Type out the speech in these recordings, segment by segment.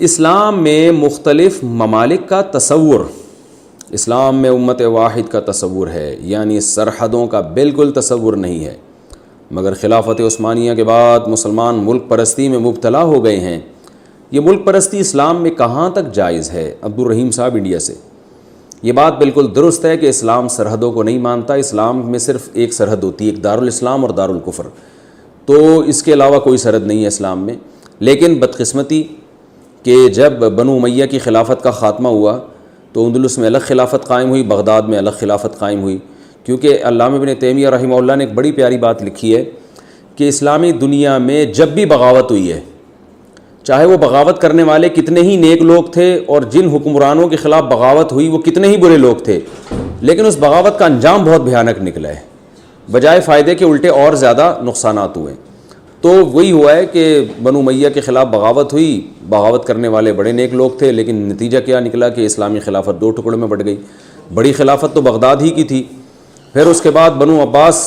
اسلام میں مختلف ممالک کا تصور، اسلام میں امت واحد کا تصور ہے، یعنی سرحدوں کا بالکل تصور نہیں ہے، مگر خلافت عثمانیہ کے بعد مسلمان ملک پرستی میں مبتلا ہو گئے ہیں۔ یہ ملک پرستی اسلام میں کہاں تک جائز ہے؟ عبدالرحیم صاحب انڈیا سے۔ یہ بات بالکل درست ہے کہ اسلام سرحدوں کو نہیں مانتا، اسلام میں صرف ایک سرحد ہوتی ہے، ایک دارالاسلام اور دارالکفر، تو اس کے علاوہ کوئی سرحد نہیں ہے اسلام میں۔ لیکن بدقسمتی کہ جب بنو امیہ کی خلافت کا خاتمہ ہوا تو اندلس میں الگ خلافت قائم ہوئی، بغداد میں الگ خلافت قائم ہوئی، کیونکہ علامہ ابن تیمیہ رحمہ اللہ نے ایک بڑی پیاری بات لکھی ہے کہ اسلامی دنیا میں جب بھی بغاوت ہوئی ہے، چاہے وہ بغاوت کرنے والے کتنے ہی نیک لوگ تھے اور جن حکمرانوں کے خلاف بغاوت ہوئی وہ کتنے ہی برے لوگ تھے، لیکن اس بغاوت کا انجام بہت بھیانک نکلا ہے، بجائے فائدے کے الٹے اور زیادہ نقصانات ہوئے۔ تو وہی ہوا ہے کہ بنو امیہ کے خلاف بغاوت ہوئی، بغاوت کرنے والے بڑے نیک لوگ تھے، لیکن نتیجہ کیا نکلا کہ اسلامی خلافت دو ٹکڑوں میں بٹ گئی۔ بڑی خلافت تو بغداد ہی کی تھی، پھر اس کے بعد بنو عباس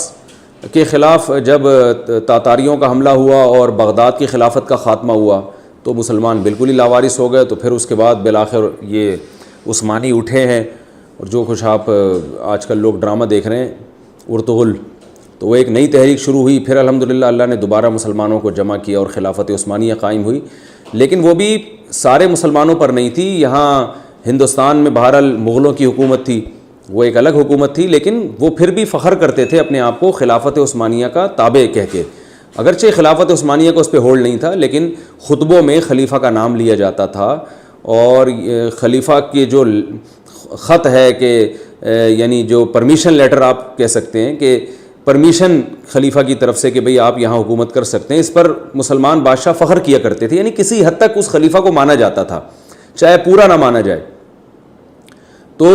کے خلاف جب تاتاریوں کا حملہ ہوا اور بغداد کی خلافت کا خاتمہ ہوا تو مسلمان بالکل ہی لاوارث ہو گئے، تو پھر اس کے بعد بالآخر یہ عثمانی اٹھے ہیں، اور جو کچھ آپ آج کل لوگ ڈرامہ دیکھ رہے ہیں ارطغرل، تو وہ ایک نئی تحریک شروع ہوئی، پھر الحمدللہ اللہ نے دوبارہ مسلمانوں کو جمع کیا اور خلافت عثمانیہ قائم ہوئی، لیکن وہ بھی سارے مسلمانوں پر نہیں تھی۔ یہاں ہندوستان میں بہرحال مغلوں کی حکومت تھی، وہ ایک الگ حکومت تھی، لیکن وہ پھر بھی فخر کرتے تھے اپنے آپ کو خلافت عثمانیہ کا تابع کہہ کے، اگرچہ خلافت عثمانیہ کو اس پہ ہولڈ نہیں تھا، لیکن خطبوں میں خلیفہ کا نام لیا جاتا تھا، اور خلیفہ کے جو خط ہے کہ یعنی جو پرمیشن لیٹر آپ کہہ سکتے ہیں کہ پرمیشن خلیفہ کی طرف سے کہ بھئی آپ یہاں حکومت کر سکتے ہیں، اس پر مسلمان بادشاہ فخر کیا کرتے تھے، یعنی کسی حد تک اس خلیفہ کو مانا جاتا تھا، چاہے پورا نہ مانا جائے۔ تو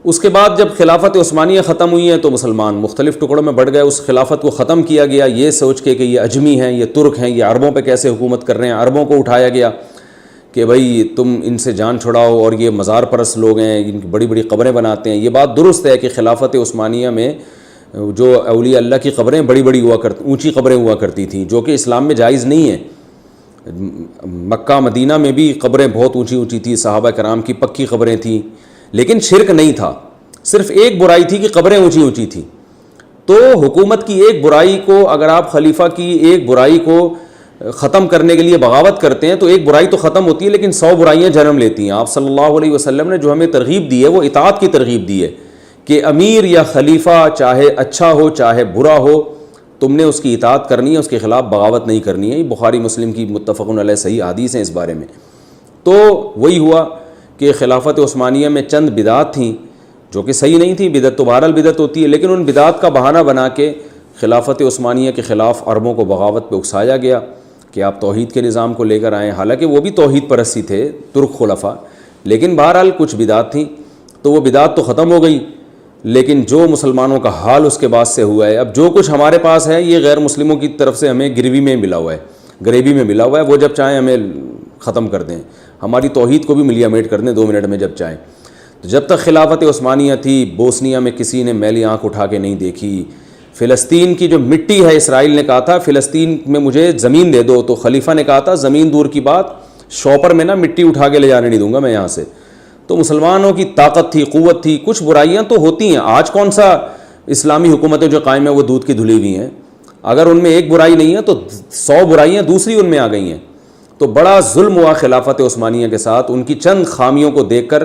اس کے بعد جب خلافت عثمانیہ ختم ہوئی ہے تو مسلمان مختلف ٹکڑوں میں بڑھ گئے، اس خلافت کو ختم کیا گیا یہ سوچ کے کہ یہ اجمی ہیں، یہ ترک ہیں، یہ عربوں پہ کیسے حکومت کر رہے ہیں، عربوں کو اٹھایا گیا کہ بھئی تم ان سے جان چھڑاؤ، اور یہ مزار پرست لوگ ہیں، ان کی بڑی بڑی قبریں بناتے ہیں۔ یہ بات درست ہے کہ خلافت عثمانیہ میں جو اولیاء اللہ کی قبریں بڑی بڑی ہوا کرتی، اونچی قبریں ہوا کرتی تھیں، جو کہ اسلام میں جائز نہیں ہے۔ مکہ مدینہ میں بھی قبریں بہت اونچی اونچی تھیں، صحابہ کرام کی پکی قبریں تھیں، لیکن شرک نہیں تھا، صرف ایک برائی تھی کہ قبریں اونچی اونچی تھیں۔ تو حکومت کی ایک برائی کو اگر آپ خلیفہ کی ایک برائی کو ختم کرنے کے لیے بغاوت کرتے ہیں تو ایک برائی تو ختم ہوتی ہے، لیکن 100 برائیاں جنم لیتی ہیں۔ آپ صلی اللہ علیہ وسلم نے جو ہمیں ترغیب دی ہے وہ اطاعت کی ترغیب دی ہے کہ امیر یا خلیفہ چاہے اچھا ہو چاہے برا ہو، تم نے اس کی اطاعت کرنی ہے، اس کے خلاف بغاوت نہیں کرنی ہے۔ یہ بخاری مسلم کی متفق علیہ صحیح حدیث ہیں اس بارے میں۔ تو وہی ہوا کہ خلافت عثمانیہ میں چند بدعات تھیں جو کہ صحیح نہیں تھیں، بدعت تو بہرحال بدعت ہوتی ہے، لیکن ان بدعات کا بہانہ بنا کے خلافت عثمانیہ کے خلاف عربوں کو بغاوت پہ اکسایا گیا کہ آپ توحید کے نظام کو لے کر آئیں، حالانکہ وہ بھی توحید پرستی تھے ترک خلفاء، لیکن بہرحال کچھ بدعات تھیں، تو وہ بدعات تو ختم ہو گئی، لیکن جو مسلمانوں کا حال اس کے بعد سے ہوا ہے، اب جو کچھ ہمارے پاس ہے یہ غیر مسلموں کی طرف سے ہمیں گریوی میں ملا ہوا ہے، گریوی میں ملا ہوا ہے، وہ جب چاہیں ہمیں ختم کر دیں، ہماری توحید کو بھی ملیا میٹ کر دیں 2 منٹ میں جب چاہیں۔ تو جب تک خلافت عثمانیہ تھی بوسنیا میں کسی نے میلی آنکھ اٹھا کے نہیں دیکھی، فلسطین کی جو مٹی ہے اسرائیل نے کہا تھا فلسطین میں مجھے زمین دے دو، تو خلیفہ نے کہا تھا زمین دور کی بات، شاپر میں نا مٹی اٹھا کے لے جانے نہیں دوں گا میں یہاں سے۔ تو مسلمانوں کی طاقت تھی، قوت تھی، کچھ برائیاں تو ہوتی ہیں، آج کون سا اسلامی حکومتیں جو قائم ہیں وہ دودھ کی دھلی ہوئی ہیں، اگر ان میں ایک برائی نہیں ہے تو 100 برائیاں دوسری ان میں آ گئی ہیں۔ تو بڑا ظلم ہوا خلافت عثمانیہ کے ساتھ، ان کی چند خامیوں کو دیکھ کر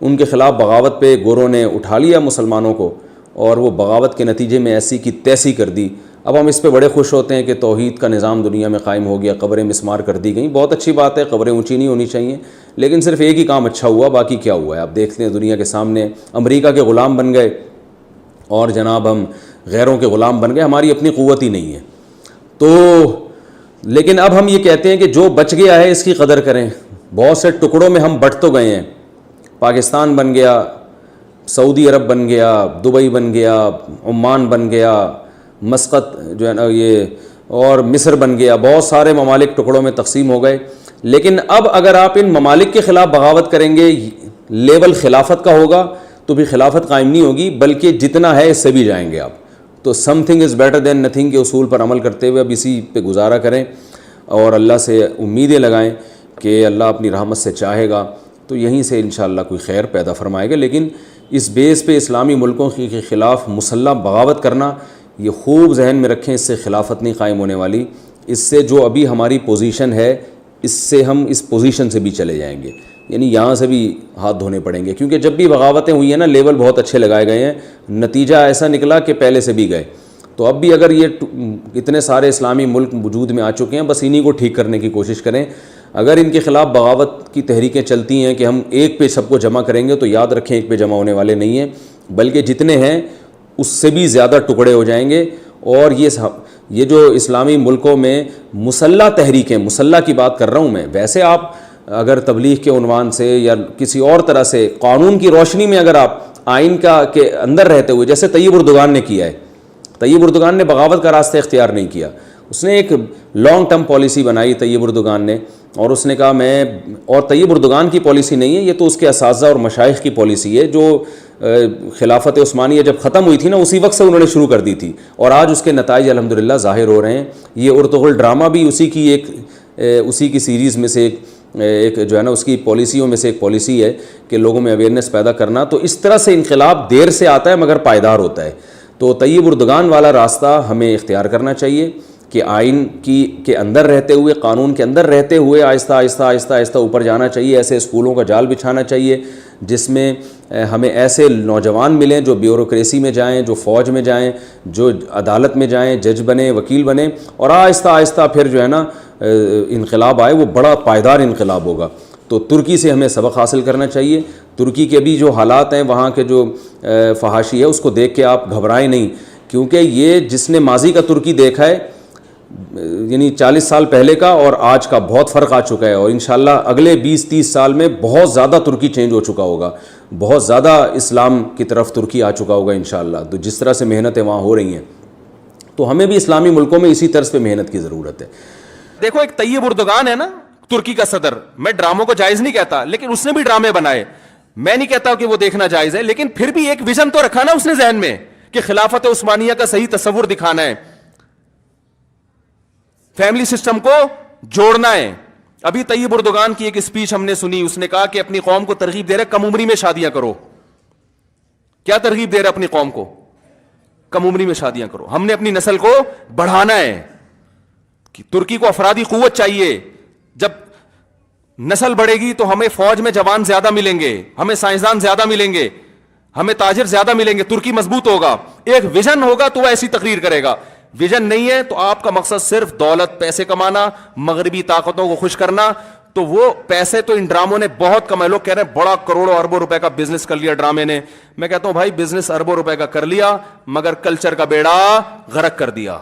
ان کے خلاف بغاوت پہ گوروں نے اٹھا لیا مسلمانوں کو، اور وہ بغاوت کے نتیجے میں ایسی کی تیسی کر دی۔ اب ہم اس پہ بڑے خوش ہوتے ہیں کہ توحید کا نظام دنیا میں قائم ہو گیا، قبریں مسمار کر دی گئیں، بہت اچھی بات ہے، قبریں اونچی نہیں ہونی چاہیے، لیکن صرف ایک ہی کام اچھا ہوا، باقی کیا ہوا ہے آپ دیکھتے ہیں دنیا کے سامنے، امریکہ کے غلام بن گئے اور جناب ہم غیروں کے غلام بن گئے، ہماری اپنی قوت ہی نہیں ہے۔ تو لیکن اب ہم یہ کہتے ہیں کہ جو بچ گیا ہے اس کی قدر کریں، بہت سے ٹکڑوں میں ہم بٹ تو گئے ہیں، پاکستان بن گیا، سعودی عرب بن گیا، دبئی بن گیا، عمان بن گیا، مسقط جو ہے نا یہ، اور مصر بن گیا، بہت سارے ممالک ٹکڑوں میں تقسیم ہو گئے، لیکن اب اگر آپ ان ممالک کے خلاف بغاوت کریں گے لیول خلافت کا ہوگا تو بھی خلافت قائم نہیں ہوگی، بلکہ جتنا ہے اس سے بھی جائیں گے آپ۔ تو some thing is better than nothing کے اصول پر عمل کرتے ہوئے اب اسی پہ گزارا کریں اور اللہ سے امیدیں لگائیں کہ اللہ اپنی رحمت سے چاہے گا تو یہیں سے انشاءاللہ کوئی خیر پیدا فرمائے گا. لیکن اس بیس پہ اسلامی ملکوں کے خلاف مسلح بغاوت کرنا، یہ خوب ذہن میں رکھیں، اس سے خلافت نہیں قائم ہونے والی. اس سے جو ابھی ہماری پوزیشن ہے، اس سے ہم اس پوزیشن سے بھی چلے جائیں گے، یعنی یہاں سے بھی ہاتھ دھونے پڑیں گے. کیونکہ جب بھی بغاوتیں ہوئی ہیں نا، لیول بہت اچھے لگائے گئے ہیں، نتیجہ ایسا نکلا کہ پہلے سے بھی گئے. تو اب بھی اگر یہ اتنے سارے اسلامی ملک وجود میں آ چکے ہیں، بس انہی کو ٹھیک کرنے کی کوشش کریں. اگر ان کے خلاف بغاوت کی تحریکیں چلتی ہیں کہ ہم ایک پہ سب کو جمع کریں گے، تو یاد رکھیں ایک پہ جمع ہونے والے نہیں ہیں، بلکہ جتنے ہیں اس سے بھی زیادہ ٹکڑے ہو جائیں گے. اور یہ جو اسلامی ملکوں میں مسلح تحریکیں، مسلح کی بات کر رہا ہوں میں، ویسے آپ اگر تبلیغ کے عنوان سے یا کسی اور طرح سے قانون کی روشنی میں اگر آپ آئین کے اندر رہتے ہوئے، جیسے طیب اردگان نے کیا ہے، طیب اردگان نے بغاوت کا راستہ اختیار نہیں کیا. اس نے ایک لانگ ٹرم پالیسی بنائی طیب اردگان نے، اور اس نے کہا اور طیب اردگان کی پالیسی نہیں ہے، یہ تو اس کے اساتذہ اور مشائخ کی پالیسی ہے، جو خلافت عثمانیہ جب ختم ہوئی تھی نا، اسی وقت سے انہوں نے شروع کر دی تھی، اور آج اس کے نتائج الحمدللہ ظاہر ہو رہے ہیں. یہ ارطغرل ڈرامہ بھی اسی کی سیریز میں سے ایک جو ہے نا، اس کی پالیسیوں میں سے ایک پالیسی ہے کہ لوگوں میں اویئرنیس پیدا کرنا. تو اس طرح سے انقلاب دیر سے آتا ہے مگر پائیدار ہوتا ہے. تو طیب اردگان والا راستہ ہمیں اختیار کرنا چاہیے کہ آئین کے اندر رہتے ہوئے، قانون کے اندر رہتے ہوئے آہستہ آہستہ آہستہ آہستہ اوپر جانا چاہیے. ایسے اسکولوں کا جال بچھانا چاہیے جس میں ہمیں ایسے نوجوان ملیں جو بیوروکریسی میں جائیں، جو فوج میں جائیں، جو عدالت میں جائیں، جج بنیں، وکیل بنیں، اور آہستہ آہستہ پھر جو ہے نا انقلاب آئے، وہ بڑا پائیدار انقلاب ہوگا. تو ترکی سے ہمیں سبق حاصل کرنا چاہیے. ترکی کے بھی جو حالات ہیں، وہاں کے جو فحاشی ہے، اس کو دیکھ کے آپ گھبرائیں نہیں، کیونکہ یہ جس نے ماضی کا ترکی دیکھا ہے، یعنی 40 سال پہلے کا اور آج کا بہت فرق آ چکا ہے. اور انشاءاللہ اگلے 20-30 سال میں بہت زیادہ ترکی چینج ہو چکا ہوگا، بہت زیادہ اسلام کی طرف ترکی آ چکا ہوگا انشاءاللہ. تو جس طرح سے محنتیں وہاں ہو رہی ہیں، تو ہمیں بھی اسلامی ملکوں میں اسی طرز پہ محنت کی ضرورت ہے. دیکھو ایک طیب اردگان ہے نا، ترکی کا صدر، میں ڈراموں کو جائز نہیں کہتا، لیکن اس نے بھی ڈرامے بنائے. میں نہیں کہتا کہ وہ دیکھنا جائز ہے، لیکن پھر بھی ایک ویژن تو رکھا نا اس نے ذہن میں کہ خلافت عثمانیہ کا صحیح تصور دکھانا ہے، فیملی سسٹم کو جوڑنا ہے. ابھی طیب اردگان کی ایک اسپیچ ہم نے سنی، اس نے کہا کہ اپنی قوم کو ترغیب دے رہے کم عمری میں شادیاں کرو. کیا ترغیب دے رہے اپنی قوم کو؟ کم عمری میں شادیاں کرو. ہم نے اپنی نسل کو بڑھانا ہے. ترکی کو افرادی قوت چاہیے. جب نسل بڑھے گی تو ہمیں فوج میں جوان زیادہ ملیں گے، ہمیں سائنسدان زیادہ ملیں گے، ہمیں تاجر زیادہ ملیں گے. ترکی مضبوط ہوگا. ایک ویژن ہوگا تو وہ ایسی تقریر کرے گا. ویژن نہیں ہے تو آپ کا مقصد صرف دولت، پیسے کمانا، مغربی طاقتوں کو خوش کرنا، تو وہ پیسے تو ان ڈراموں نے بہت کمائے. لوگ کہہ رہے ہیں بڑا کروڑوں اربوں روپے کا بزنس کر لیا ڈرامے نے. میں کہتا ہوں بھائی بزنس اربوں روپے کا کر لیا مگر کلچر کا بیڑا غرق کر دیا.